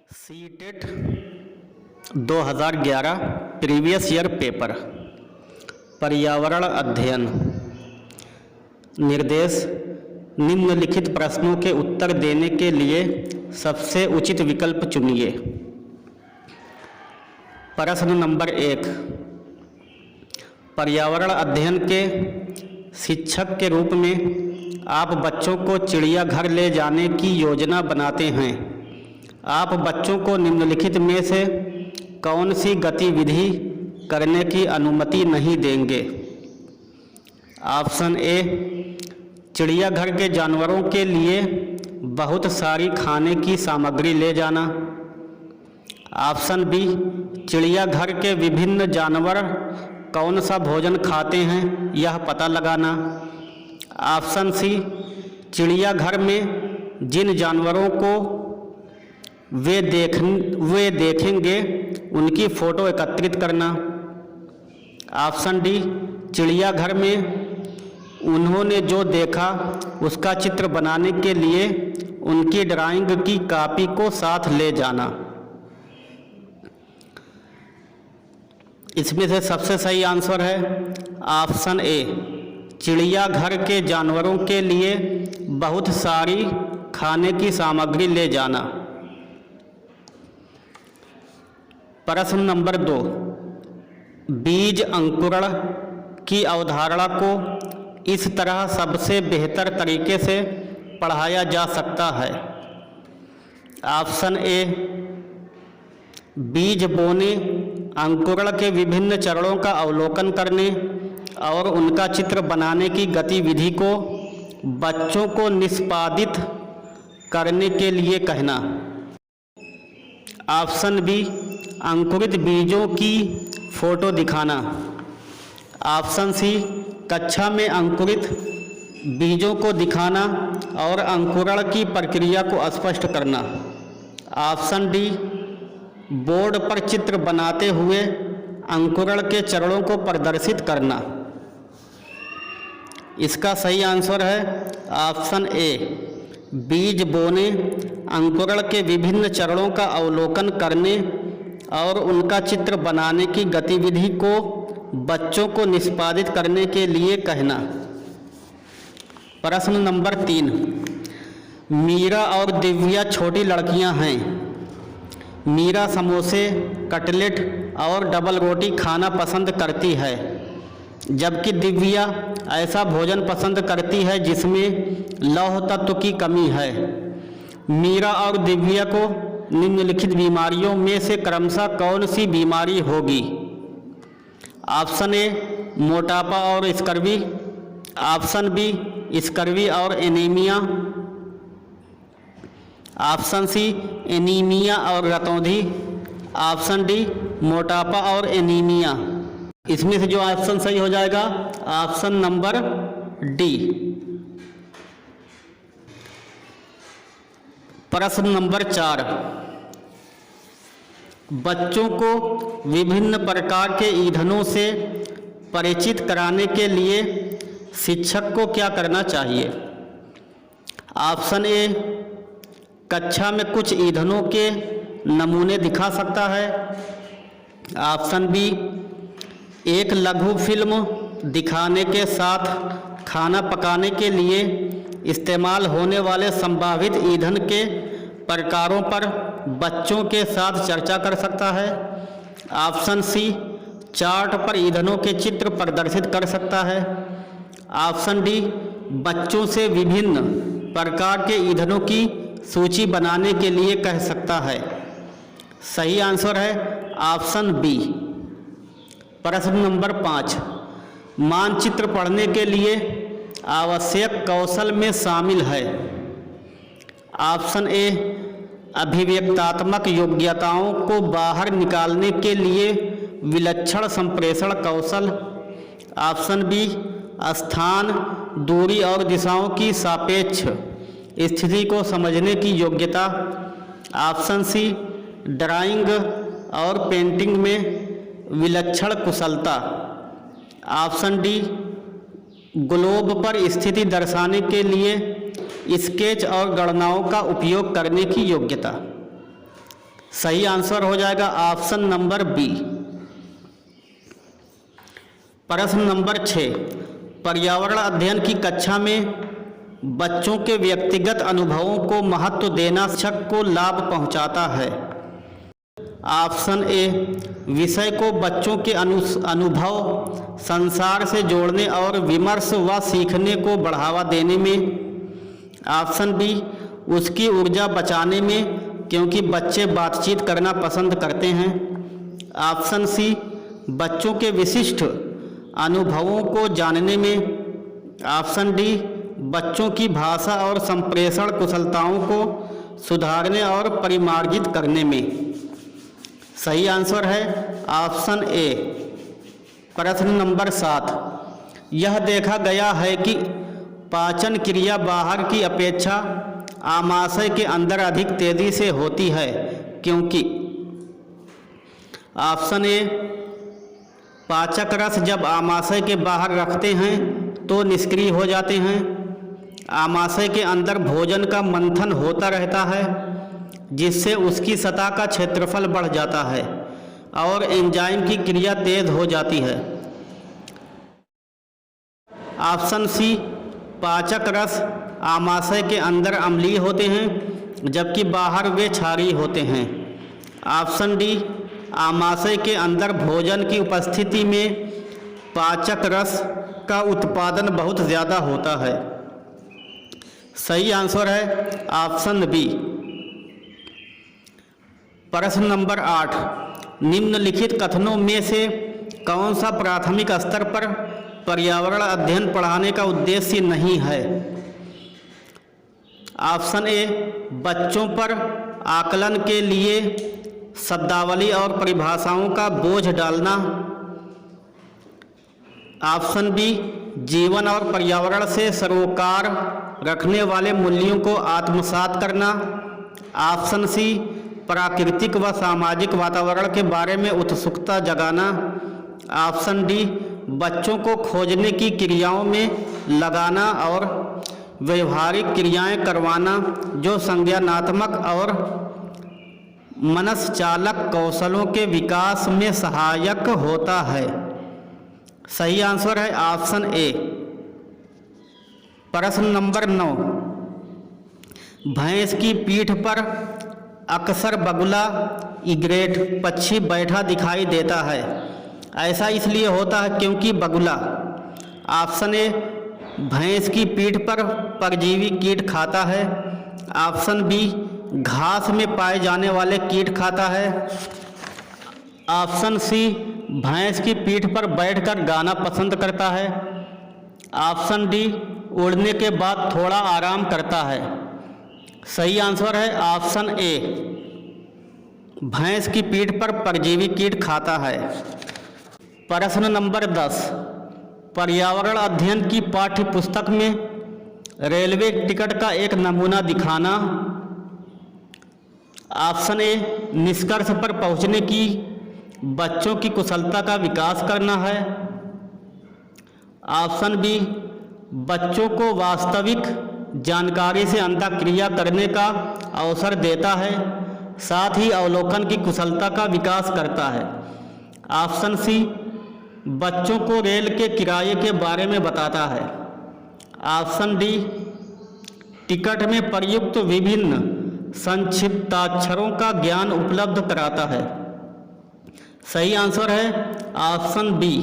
CTET 2011 previous year paper पर्यावरण अध्ययन। निर्देश: निम्नलिखित प्रश्नों के उत्तर देने के लिए सबसे उचित विकल्प चुनिए। प्रश्न नंबर 1, पर्यावरण अध्ययन के शिक्षक के रूप में आप बच्चों को चिड़ियाघर ले जाने की योजना बनाते हैं। आप बच्चों को निम्नलिखित में से कौन सी गतिविधि करने की अनुमति नहीं देंगे? ऑप्शन ए, चिड़ियाघर के जानवरों के लिए बहुत सारी खाने की सामग्री ले जाना। ऑप्शन बी, चिड़ियाघर के विभिन्न जानवर कौन सा भोजन खाते हैं यह पता लगाना। ऑप्शन सी, चिड़ियाघर में जिन जानवरों को वे देखेंगे उनकी फ़ोटो एकत्रित करना। ऑप्शन डी, चिड़ियाघर में उन्होंने जो देखा उसका चित्र बनाने के लिए उनकी ड्राइंग की कॉपी को साथ ले जाना। इसमें से सबसे सही आंसर है ऑप्शन ए, चिड़ियाघर के जानवरों के लिए बहुत सारी खाने की सामग्री ले जाना। प्रश्न नंबर 2, बीज अंकुरण की अवधारणा को इस तरह सबसे बेहतर तरीके से पढ़ाया जा सकता है। ऑप्शन ए, बीज बोने, अंकुरण के विभिन्न चरणों का अवलोकन करने और उनका चित्र बनाने की गतिविधि को बच्चों को निष्पादित करने के लिए कहना। ऑप्शन बी, अंकुरित बीजों की फ़ोटो दिखाना। ऑप्शन सी, कक्षा में अंकुरित बीजों को दिखाना और अंकुरण की प्रक्रिया को स्पष्ट करना। ऑप्शन डी, बोर्ड पर चित्र बनाते हुए अंकुरण के चरणों को प्रदर्शित करना। इसका सही आंसर है ऑप्शन ए, बीज बोने, अंकुरण के विभिन्न चरणों का अवलोकन करने और उनका चित्र बनाने की गतिविधि को बच्चों को निष्पादित करने के लिए कहना। प्रश्न नंबर 3, मीरा और दिव्या छोटी लड़कियां हैं। मीरा समोसे, कटलेट और डबल रोटी खाना पसंद करती है, जबकि दिव्या ऐसा भोजन पसंद करती है जिसमें लौह तत्व की कमी है। मीरा और दिव्या को निम्नलिखित बीमारियों में से क्रमशः कौन सी बीमारी होगी? ऑप्शन ए, मोटापा और स्कर्वी। ऑप्शन बी, स्कर्वी और एनीमिया। ऑप्शन सी, एनीमिया और रतौंधी। ऑप्शन डी, मोटापा और एनीमिया। इसमें से जो ऑप्शन सही हो जाएगा ऑप्शन नंबर डी। प्रश्न नंबर 4, बच्चों को विभिन्न प्रकार के ईंधनों से परिचित कराने के लिए शिक्षक को क्या करना चाहिए? ऑप्शन ए, कक्षा में कुछ ईंधनों के नमूने दिखा सकता है। ऑप्शन बी, एक लघु फिल्म दिखाने के साथ खाना पकाने के लिए इस्तेमाल होने वाले संभावित ईंधन के प्रकारों पर बच्चों के साथ चर्चा कर सकता है। ऑप्शन सी, चार्ट पर ईंधनों के चित्र प्रदर्शित कर सकता है। ऑप्शन डी, बच्चों से विभिन्न प्रकार के ईंधनों की सूची बनाने के लिए कह सकता है। सही आंसर है ऑप्शन बी। प्रश्न नंबर 5, मानचित्र पढ़ने के लिए आवश्यक कौशल में शामिल है। ऑप्शन ए, अभिव्यक्तात्मक योग्यताओं को बाहर निकालने के लिए विलक्षण संप्रेषण कौशल। ऑप्शन बी, स्थान, दूरी और दिशाओं की सापेक्ष स्थिति को समझने की योग्यता। ऑप्शन सी, ड्राइंग और पेंटिंग में विलक्षण कुशलता। ऑप्शन डी, ग्लोब पर स्थिति दर्शाने के लिए स्केच और गणनाओं का उपयोग करने की योग्यता। सही आंसर हो जाएगा ऑप्शन नंबर बी। प्रश्न नंबर 6, पर्यावरण अध्ययन की कक्षा में बच्चों के व्यक्तिगत अनुभवों को महत्व देना शिक्षक को लाभ पहुंचाता है। ऑप्शन ए, विषय को बच्चों के अनुभव संसार से जोड़ने और विमर्श व सीखने को बढ़ावा देने में। ऑप्शन बी, उसकी ऊर्जा बचाने में, क्योंकि बच्चे बातचीत करना पसंद करते हैं। ऑप्शन सी, बच्चों के विशिष्ट अनुभवों को जानने में। ऑप्शन डी, बच्चों की भाषा और संप्रेषण कुशलताओं को सुधारने और परिमार्जित करने में। सही आंसर है ऑप्शन ए। प्रश्न नंबर 7, यह देखा गया है कि पाचन क्रिया बाहर की अपेक्षा आमाशय के अंदर अधिक तेजी से होती है, क्योंकि। ऑप्शन ए, पाचक रस जब आमाशय के बाहर रखते हैं तो निष्क्रिय हो जाते हैं। आमाशय के अंदर भोजन का मंथन होता रहता है, जिससे उसकी सतह का क्षेत्रफल बढ़ जाता है और एंजाइम की क्रिया तेज हो जाती है। ऑप्शन सी, पाचक रस आमाशय के अंदर अम्लीय होते हैं जबकि बाहर वे क्षारीय होते हैं। ऑप्शन डी, आमाशय के अंदर भोजन की उपस्थिति में पाचक रस का उत्पादन बहुत ज़्यादा होता है। सही आंसर है ऑप्शन बी। प्रश्न नंबर 8, निम्नलिखित कथनों में से कौन सा प्राथमिक स्तर पर पर्यावरण अध्ययन पढ़ाने का उद्देश्य नहीं है। ऑप्शन ए, बच्चों पर आकलन के लिए शब्दावली और परिभाषाओं का बोझ डालना। ऑप्शन बी, जीवन और पर्यावरण से सरोकार रखने वाले मूल्यों को आत्मसात करना। ऑप्शन सी, प्राकृतिक व सामाजिक वातावरण के बारे में उत्सुकता जगाना। ऑप्शन डी, बच्चों को खोजने की क्रियाओं में लगाना और व्यवहारिक क्रियाएं करवाना जो संज्ञानात्मक और मनसचालक कौशलों के विकास में सहायक होता है। सही आंसर है ऑप्शन ए। प्रश्न नंबर 9, भैंस की पीठ पर अक्सर बगुला, इग्रेट पक्षी बैठा दिखाई देता है। ऐसा इसलिए होता है क्योंकि बगुला। ऑप्शन ए, भैंस की पीठ पर परजीवी कीट खाता है। ऑप्शन बी, घास में पाए जाने वाले कीट खाता है। ऑप्शन सी, भैंस की पीठ पर बैठकर गाना पसंद करता है। ऑप्शन डी, उड़ने के बाद थोड़ा आराम करता है। सही आंसर है ऑप्शन ए, भैंस की पीठ पर परजीवी कीट खाता है। प्रश्न नंबर 10, पर्यावरण अध्ययन की पाठ्य पुस्तक में रेलवे टिकट का एक नमूना दिखाना। ऑप्शन ए, निष्कर्ष पर पहुंचने की बच्चों की कुशलता का विकास करना है। ऑप्शन बी, बच्चों को वास्तविक जानकारी से अंतःक्रिया करने का अवसर देता है, साथ ही अवलोकन की कुशलता का विकास करता है। ऑप्शन सी, बच्चों को रेल के किराए के बारे में बताता है। ऑप्शन डी, टिकट में प्रयुक्त विभिन्न संक्षिप्ताक्षरों का ज्ञान उपलब्ध कराता है। सही आंसर है ऑप्शन बी।